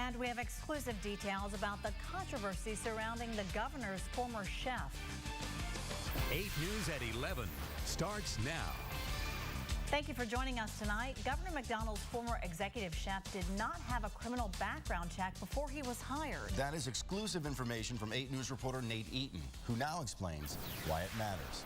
And we have exclusive details about the controversy surrounding the governor's former chef. 8 News at 11 starts now. Thank you for joining us tonight. Governor McDonell's former executive chef did not have a criminal background check before he was hired. That is exclusive information from 8 News reporter Nate Eaton, who now explains why it matters.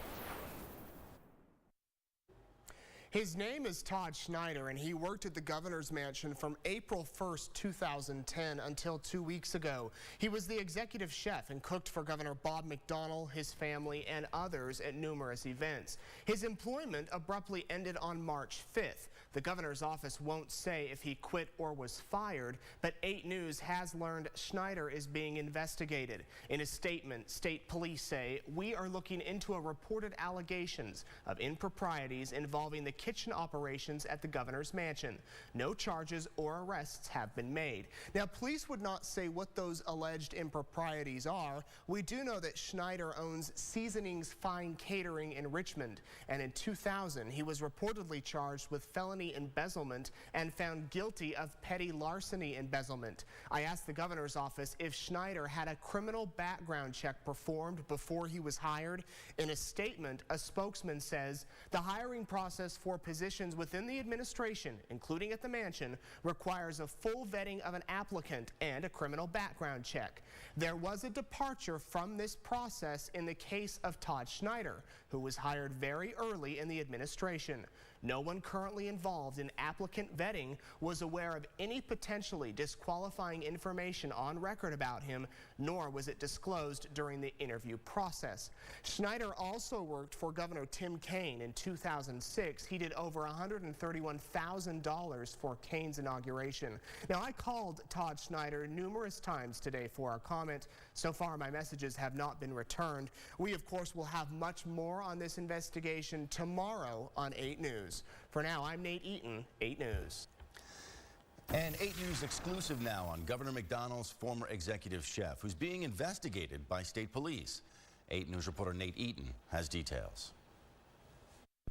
His name is Todd Schneider, and he worked at the governor's mansion from April 1st, 2010 until 2 weeks ago. He was the executive chef and cooked for Governor Bob McDonell, his family, and others at numerous events. His employment abruptly ended on March 5th. The governor's office won't say if he quit or was fired, but 8 News has learned Schneider is being investigated. In a statement, state police say, "We are looking into a reported allegations of improprieties involving the kitchen operations at the governor's mansion. No charges or arrests have been made." Now, police would not say what those alleged improprieties are. We do know that Schneider owns Seasonings Fine Catering in Richmond, and in 2000, he was reportedly charged with felony embezzlement and found guilty of petty larceny embezzlement. I asked the governor's office if Schneider had a criminal background check performed before he was hired. In a statement, a spokesman says the hiring process for positions within the administration, including at the mansion, requires a full vetting of an applicant and a criminal background check. There was a departure from this process in the case of Todd Schneider, who was hired very early in the administration. No one currently involved in applicant vetting was aware of any potentially disqualifying information on record about him, nor was it disclosed during the interview process. Schneider also worked for Governor Tim Kaine in 2006. He did over $131,000 for Kaine's inauguration. Now, I called Todd Schneider numerous times today for our comment. So far, my messages have not been returned. We, of course, will have much more on this investigation tomorrow on 8 News. For now, I'm Nate Eaton, 8 News. And 8 News exclusive now on Governor McDonell's former executive chef, who's being investigated by state police. 8 News reporter Nate Eaton has details.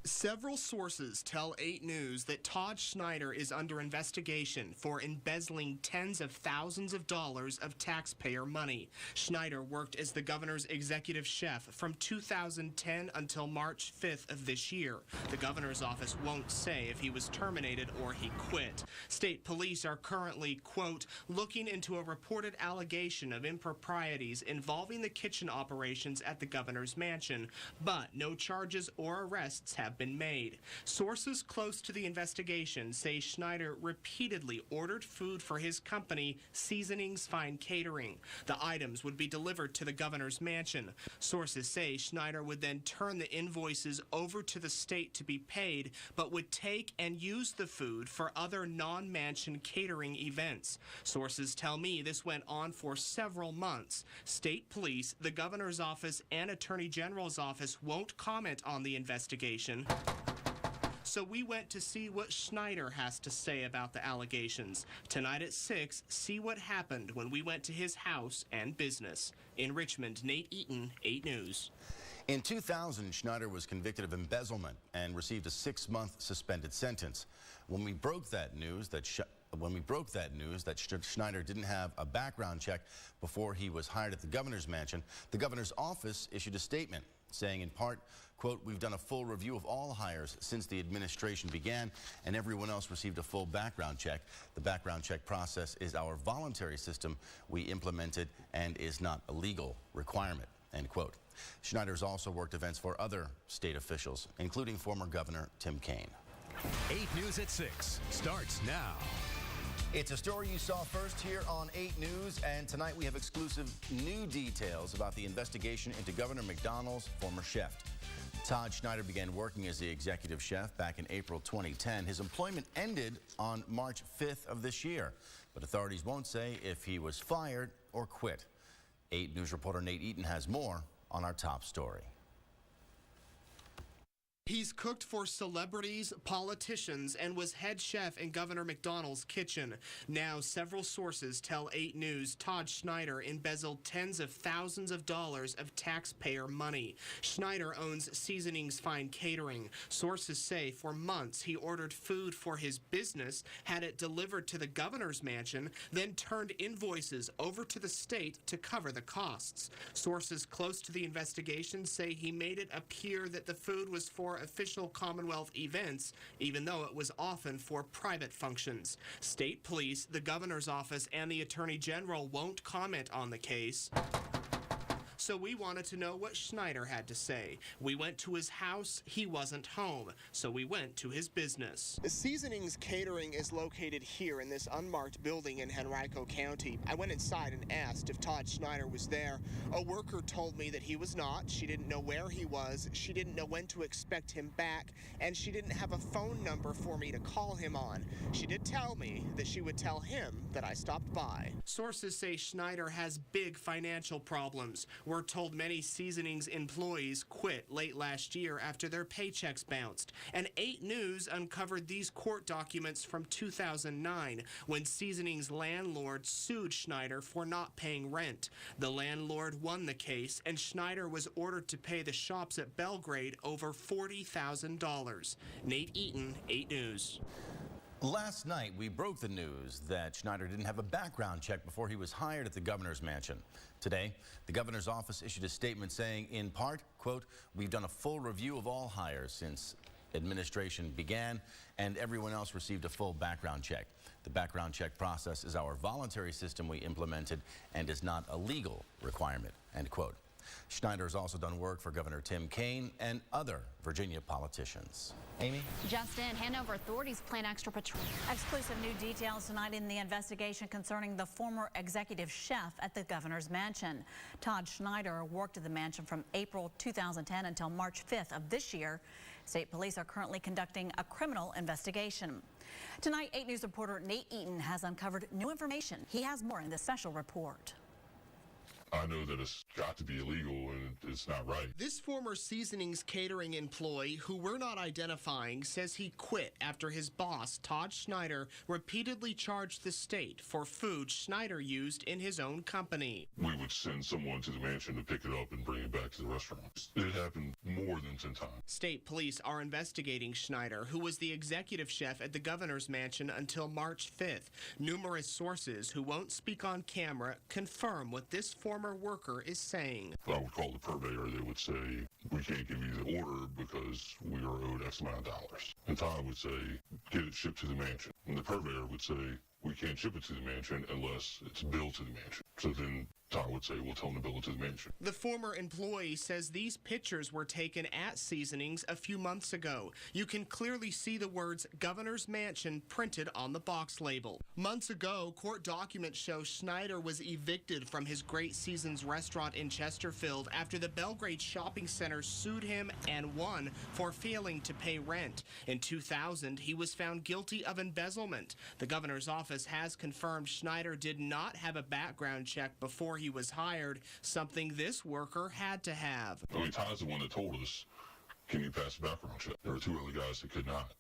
Several sources tell 8 News that Todd Schneider is under investigation for embezzling tens of thousands of dollars of taxpayer money. Schneider worked as the governor's executive chef from 2010 until March 5th of this year. The governor's office won't say if he was terminated or he quit. State police are currently, quote, looking into a reported allegation of improprieties involving the kitchen operations at the governor's mansion, but no charges or arrests have been made. Sources close to the investigation say Schneider repeatedly ordered food for his company, Seasonings Fine Catering. The items would be delivered to the governor's mansion. Sources say Schneider would then turn the invoices over to the state to be paid, but would take and use the food for other non-mansion catering events. Sources tell me this went on for several months. State police, the governor's office, and Attorney General's office won't comment on the investigation. So we went to see what Schneider has to say about the allegations. Tonight at 6, see what happened when we went to his house and business. In Richmond, Nate Eaton, 8 News. In 2000, Schneider was convicted of embezzlement and received a 6-month suspended sentence. When we broke that news that Schneider didn't have a background check before he was hired at the governor's mansion, the governor's office issued a statement saying in part, quote, "We've done a full review of all hires since the administration began, and everyone else received a full background check. The background check process is our voluntary system we implemented and is not a legal requirement," end quote. Schneider's also worked events for other state officials, including former Governor Tim Kaine. 8 News at 6 starts now. It's a story you saw first here on 8 News, and tonight we have exclusive new details about the investigation into Governor McDonell's former chef. Todd Schneider began working as the executive chef back in April 2010. His employment ended on March 5th of this year, but authorities won't say if he was fired or quit. 8 News reporter Nate Eaton has more on our top story. He's cooked for celebrities, politicians, and was head chef in Governor McDonell's kitchen. Now, several sources tell 8 News Todd Schneider embezzled tens of thousands of dollars of taxpayer money. Schneider owns Seasonings Fine Catering. Sources say for months he ordered food for his business, had it delivered to the governor's mansion, then turned invoices over to the state to cover the costs. Sources close to the investigation say he made it appear that the food was for official Commonwealth events, even though it was often for private functions. State police, the governor's office, and the attorney general won't comment on the case. So we wanted to know what Schneider had to say. We went to his house. He wasn't home. So we went to his business. Seasonings Catering is located here in this unmarked building in Henrico County. I went inside and asked if Todd Schneider was there. A worker told me that he was not. She didn't know where he was. She didn't know when to expect him back. And she didn't have a phone number for me to call him on. She did tell me that she would tell him that I stopped by. Sources say Schneider has big financial problems. We're told many Seasonings employees quit late last year after their paychecks bounced. And 8 News uncovered these court documents from 2009 when Seasonings landlord sued Schneider for not paying rent. The landlord won the case, and Schneider was ordered to pay the shops at Belgrade over $40,000. Nate Eaton, 8 News. Last night, we broke the news that Schneider didn't have a background check before he was hired at the governor's mansion. Today, the governor's office issued a statement saying, in part, quote, "We've done a full review of all hires since administration began, and everyone else received a full background check. The background check process is our voluntary system we implemented and is not a legal requirement," end quote. Schneider has also done work for Governor Tim Kaine and other Virginia politicians. Amy? Justin, Hanover authorities plan extra patrol. Exclusive new details tonight in the investigation concerning the former executive chef at the governor's mansion. Todd Schneider worked at the mansion from April 2010 until March 5th of this year. State police are currently conducting a criminal investigation. Tonight, 8 News reporter Nate Eaton has uncovered new information. He has more in this special report. I know that it's got to be illegal and it's not right. This former Seasonings Catering employee, who we're not identifying, says he quit after his boss, Todd Schneider, repeatedly charged the state for food Schneider used in his own company. We would send someone to the mansion to pick it up and bring it back to the restaurant. It happened more than 10 times. State police are investigating Schneider, who was the executive chef at the governor's mansion until March 5th. Numerous sources who won't speak on camera confirm what this former worker is saying. I would call the purveyor. They would say, "We can't give you the order because we are owed X amount of dollars." And Todd would say, "Get it shipped to the mansion." And the purveyor would say, "We can't ship it to the mansion unless it's billed to the mansion." So then Todd would say, "We'll tell him to bill it to the mansion." The former employee says these pictures were taken at Seasonings a few months ago. You can clearly see the words Governor's Mansion printed on the box label. Months ago, court documents show Schneider was evicted from his Great Seasons restaurant in Chesterfield after the Belgrade Shopping Center sued him and won for failing to pay rent. In 2000, he was found guilty of embezzlement. The governor's office has confirmed Schneider did not have a background check before he was hired, something this worker had to have. I mean, Todd's the one that told us, "Can you pass a background check?" There were 2 other guys that could not.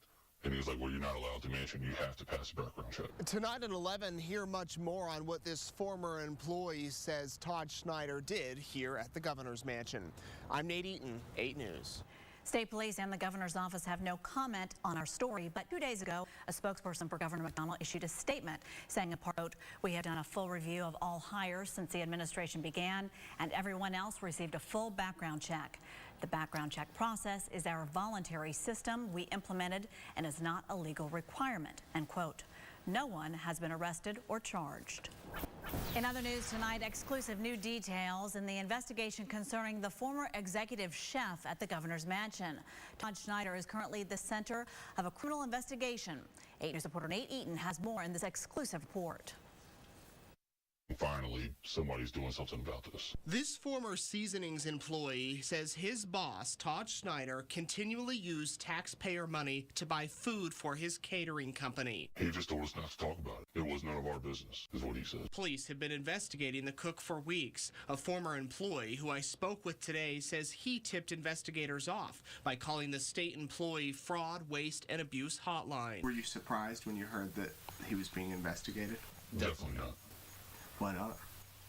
And he was like, "Well, you're not allowed to mention. You have to pass a background check." Tonight at 11, hear much more on what this former employee says Todd Schneider did here at the governor's mansion. I'm Nate Eaton, 8 News. State police and the governor's office have no comment on our story, but 2 days ago, a spokesperson for Governor McDonell issued a statement saying, quote, "We have done a full review of all hires since the administration began, and everyone else received a full background check. The background check process is our voluntary system we implemented and is not a legal requirement," end quote. No one has been arrested or charged. In other news tonight, exclusive new details in the investigation concerning the former executive chef at the governor's mansion. Todd Schneider is currently the center of a criminal investigation. 8 News reporter Nate Eaton has more in this exclusive report. Finally, somebody's doing something about this. This former seasonings employee says his boss, Todd Schneider, continually used taxpayer money to buy food for his catering company. He just told us not to talk about it. It was none of our business, is what he said. Police have been investigating the cook for weeks. A former employee who I spoke with today says he tipped investigators off by calling the state employee fraud, waste, and abuse hotline. Were you surprised when you heard that he was being investigated? Definitely not. Why not?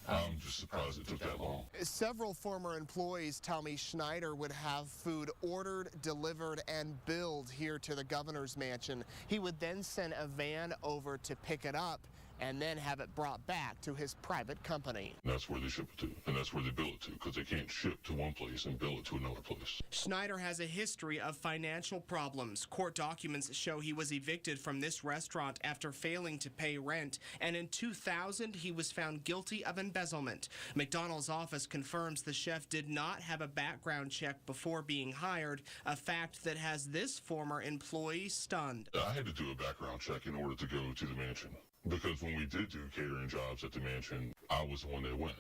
I'm just surprised it took that long. Several former employees tell me Schneider would have food ordered, delivered, and billed here to the governor's mansion. He would then send a van over to pick it up and then have it brought back to his private company. That's where they ship it to, and that's where they bill it to, because they can't ship to one place and bill it to another place. Schneider has a history of financial problems. Court documents show he was evicted from this restaurant after failing to pay rent, and in 2000 he was found guilty of embezzlement. McDonell's office confirms the chef did not have a background check before being hired, a fact that has this former employee stunned. I had to do a background check in order to go to the mansion, because when we did do catering jobs at the mansion, I was the one that went,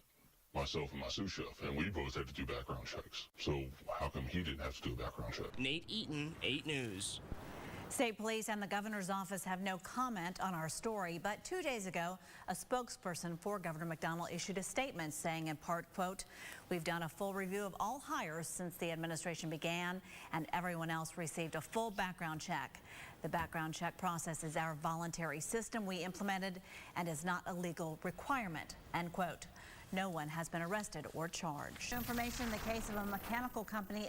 myself and my sous chef, and we both had to do background checks. So how come he didn't have to do a background check? Nate Eaton, 8 News. State police and the governor's office have no comment on our story, but 2 days ago, a spokesperson for Governor McDonnell issued a statement saying in part, quote, "We've done a full review of all hires since the administration began, and everyone else received a full background check. The background check process is our voluntary system we implemented and is not a legal requirement," end quote. No one has been arrested or charged. Information in the case of a mechanical company